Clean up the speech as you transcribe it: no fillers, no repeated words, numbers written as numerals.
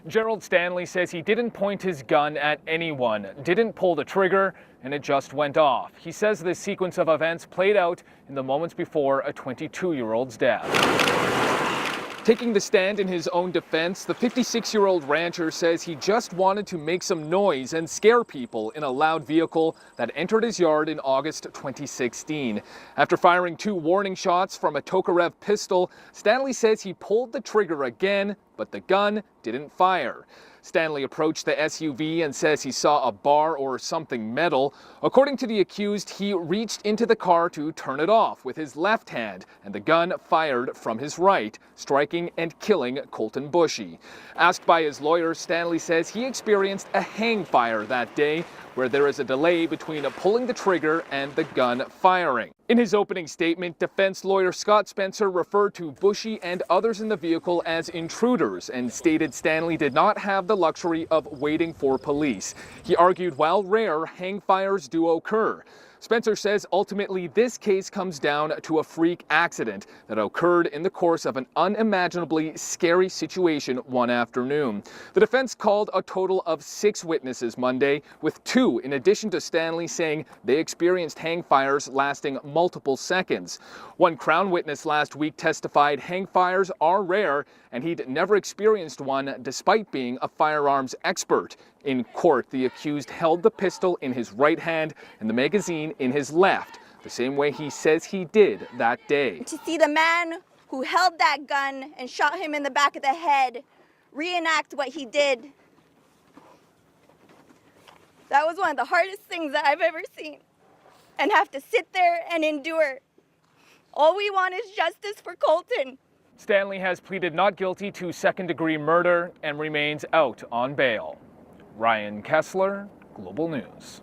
Gerald Stanley says he didn't point his gun at anyone, didn't pull the trigger, and it just went off. He says this sequence of events played out in the moments before a 22-year-old's death. Taking the stand in his own defense, the 56-year-old rancher says he just wanted to make some noise and scare people in a loud vehicle that entered his yard in August 2016. After firing 2 warning shots from a Tokarev pistol, Stanley says he pulled the trigger again, but the gun didn't fire. Stanley approached the SUV and says he saw a bar or something metal. According to the accused, he reached into the car to turn it off with his left hand, and the gun fired from his right, striking and killing Colton Bushy. Asked by his lawyer, Stanley says he experienced a hang fire that day, where there is a delay between pulling the trigger and the gun firing. In his opening statement, defense lawyer Scott Spencer referred to Bushy and others in the vehicle as intruders and stated Stanley did not have the luxury of waiting for police. He argued while rare, hang fires do occur. Spencer says ultimately this case comes down to a freak accident that occurred in the course of an unimaginably scary situation one afternoon. The defense called a total of 6 witnesses Monday, with 2 in addition to Stanley saying they experienced hang fires lasting multiple seconds. One Crown witness last week testified hang fires are rare and he'd never experienced one despite being a firearms expert. In court, the accused held the pistol in his right hand and the magazine in his left, the same way he says he did that day. To see the man who held that gun and shot him in the back of the head reenact what he did, that was one of the hardest things that I've ever seen, and have to sit there and endure. All we want is justice for Colton. Stanley has pleaded not guilty to second-degree murder and remains out on bail. Ryan Kessler, Global News.